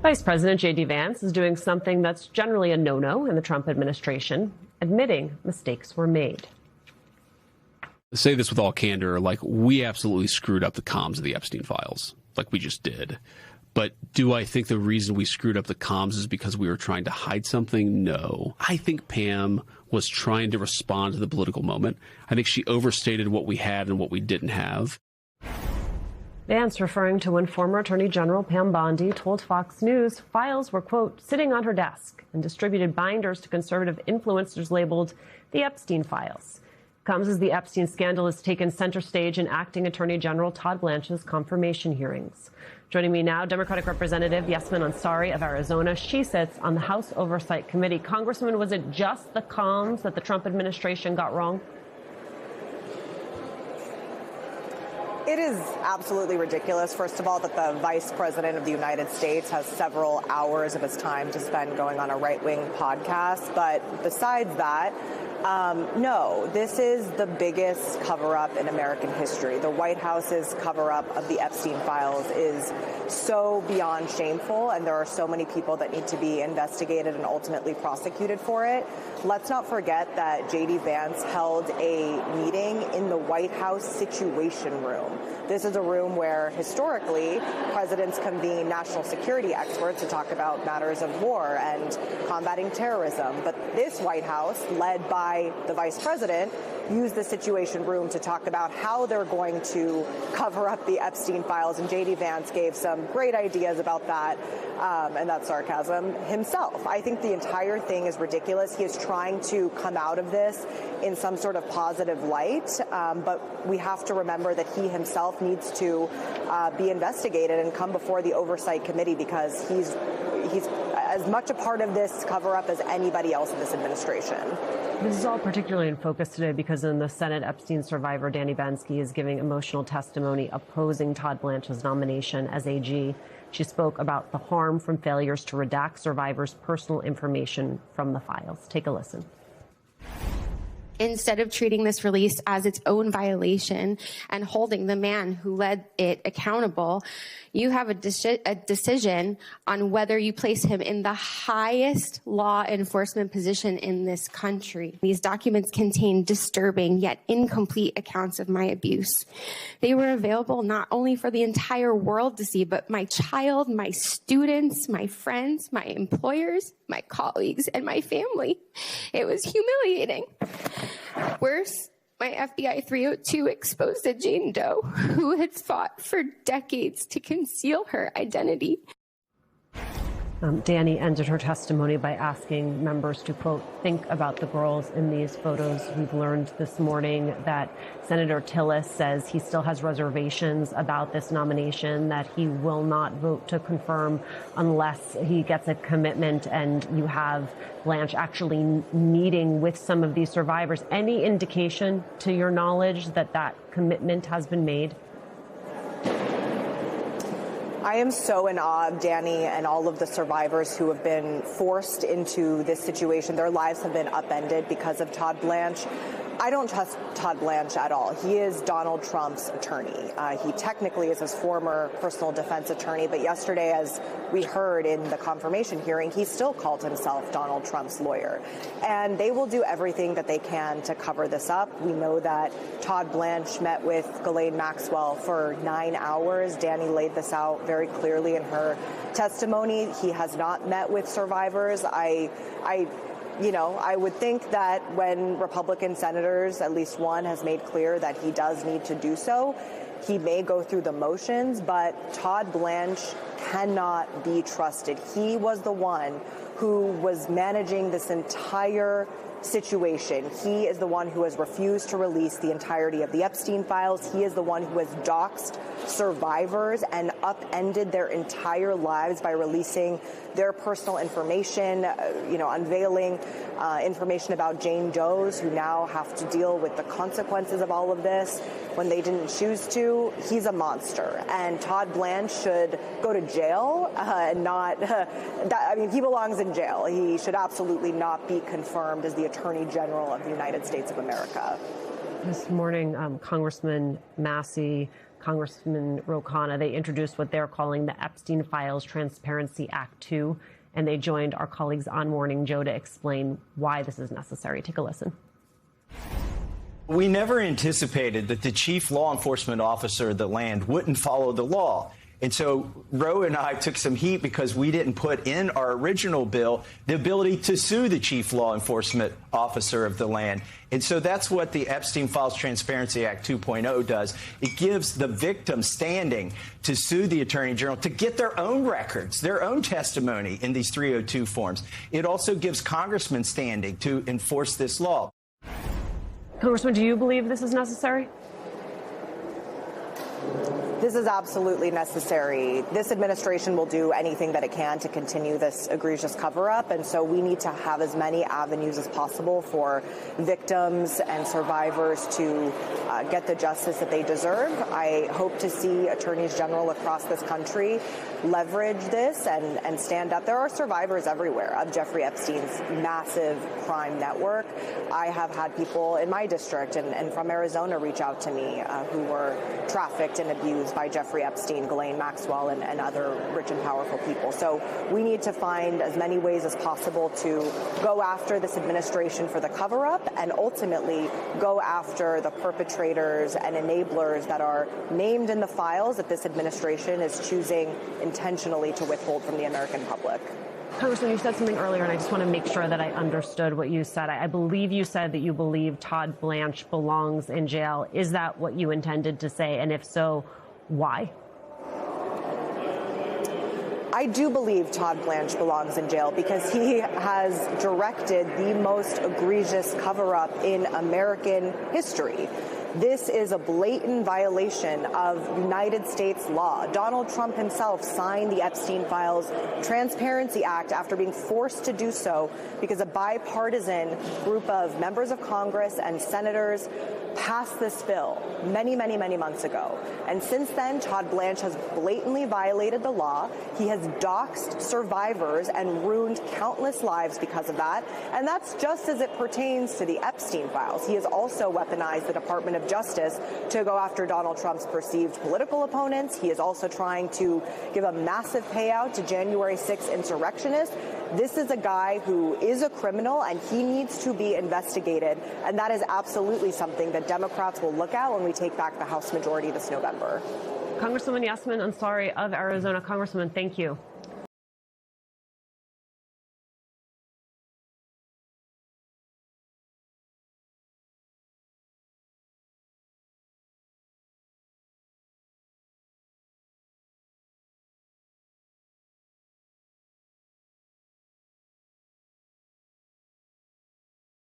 Vice President J.D. Vance is doing something that's generally a no-no in the Trump administration, admitting mistakes were made. I say this with all candor, we absolutely screwed up the comms of the Epstein files, we just did. But do I think the reason we screwed up the comms is because we were trying to hide something? No. I think Pam was trying to respond to the political moment. I think she overstated what we had and what we didn't have. Vance, referring to when former Attorney General Pam Bondi told Fox News files were, quote, sitting on her desk, and distributed binders to conservative influencers labeled the Epstein files. Comes as the Epstein scandal has taken center stage in acting Attorney General Todd Blanche's confirmation hearings. Joining me now, Democratic Representative Yasmin Ansari of Arizona. She sits on the House Oversight Committee. Congresswoman, was it just the comms that the Trump administration got wrong? It is absolutely ridiculous, first of all, that the Vice President of the United States has several hours of his time to spend going on a right-wing podcast. But besides that, no, this is the biggest cover-up in American history. The White House's cover-up of the Epstein files is so beyond shameful, and there are so many people that need to be investigated and ultimately prosecuted for it. Let's not forget that J.D. Vance held a meeting in the White House Situation Room. This is a room where, historically, presidents convene national security experts to talk about matters of war and combating terrorism. But this White House, led by the vice president, used the Situation Room to talk about how they're going to cover up the Epstein files. And J.D. Vance gave some great ideas about that, and that's sarcasm, himself. I think the entire thing is ridiculous. He is trying to come out of this in some sort of positive light, but we have to remember that he himself needs to be investigated and come before the Oversight Committee, because he's as much a part of this cover-up as anybody else in this administration. This is all particularly in focus today because in the Senate, Epstein survivor Danny Bensky is giving emotional testimony opposing Todd Blanche's nomination as AG. She spoke about the harm from failures to redact survivors' personal information from the files. Take a listen. Instead of treating this release as its own violation and holding the man who led it accountable, you have a decision on whether you place him in the highest law enforcement position in this country. These documents contain disturbing yet incomplete accounts of my abuse. They were available not only for the entire world to see, but my child, my students, my friends, my employers, my colleagues, and my family. It was humiliating. Worse, my FBI 302 exposed a Jane Doe who had fought for decades to conceal her identity. Danny ended her testimony by asking members to, quote, think about the girls in these photos. We've learned this morning that Senator Tillis says he still has reservations about this nomination, that he will not vote to confirm unless he gets a commitment, and you have Blanche actually meeting with some of these survivors. Any indication, to your knowledge, that that commitment has been made? I am so in awe of Danny and all of the survivors who have been forced into this situation. Their lives have been upended because of Todd Blanche. I don't trust Todd Blanche at all. He is Donald Trump's attorney. He technically is his former personal defense attorney, but yesterday, as we heard in the confirmation hearing, he still called himself Donald Trump's lawyer. And they will do everything that they can to cover this up. We know that Todd Blanche met with Ghislaine Maxwell for 9 hours. Danny laid this out very clearly in her testimony. He has not met with survivors. I would think that when Republican senators, at least one, has made clear that he does need to do so, he may go through the motions, but Todd Blanche cannot be trusted. He was the one who was managing this entire situation. He is the one who has refused to release the entirety of the Epstein files. He is the one who has doxed survivors and upended their entire lives by releasing their personal information, unveiling information about Jane Does, who now have to deal with the consequences of all of this when they didn't choose to. He's a monster, and Todd Blanche should go to jail and not. He belongs in jail. He should absolutely not be confirmed as the Attorney General of the United States of America. This morning, Congressman Massey Congressman Ro Khanna. They introduced what they're calling the Epstein Files Transparency Act 2, and they joined our colleagues on Morning Joe to explain why this is necessary. Take a listen. We never anticipated that the chief law enforcement officer of the land wouldn't follow the law. And so Ro and I took some heat because we didn't put in our original bill the ability to sue the chief law enforcement officer of the land. And so that's what the Epstein Files Transparency Act 2.0 does. It gives the victim standing to sue the Attorney General to get their own records, their own testimony in these 302 forms. It also gives congressmen standing to enforce this law. Congressman, do you believe this is necessary? This is absolutely necessary. This administration will do anything that it can to continue this egregious cover-up, and so we need to have as many avenues as possible for victims and survivors to get the justice that they deserve. I hope to see attorneys general across this country leverage this and stand up. There are survivors everywhere of Jeffrey Epstein's massive crime network. I have had people in my district and from Arizona reach out to me who were trafficked and abused by Jeffrey Epstein, Ghislaine Maxwell, and other rich and powerful people. So we need to find as many ways as possible to go after this administration for the cover-up and ultimately go after the perpetrators and enablers that are named in the files that this administration is choosing intentionally to withhold from the American public. Congressman, you said something earlier, and I just want to make sure that I understood what you said. I believe you said that you believe Todd Blanche belongs in jail. Is that what you intended to say? And if so, why? I do believe Todd Blanche belongs in jail because he has directed the most egregious cover-up in American history. This is a blatant violation of United States law. Donald Trump himself signed the Epstein Files Transparency Act after being forced to do so because a bipartisan group of members of Congress and senators passed this bill many, many, many months ago. And since then, Todd Blanche has blatantly violated the law. He has doxed survivors and ruined countless lives because of that. And that's just as it pertains to the Epstein files. He has also weaponized the Department of Justice to go after Donald Trump's perceived political opponents. He is also trying to give a massive payout to January 6th insurrectionists. This is a guy who is a criminal, and he needs to be investigated. And that is absolutely something that Democrats will look at when we take back the House majority this November. Congresswoman Yasmin Ansari of Arizona. Congresswoman, thank you.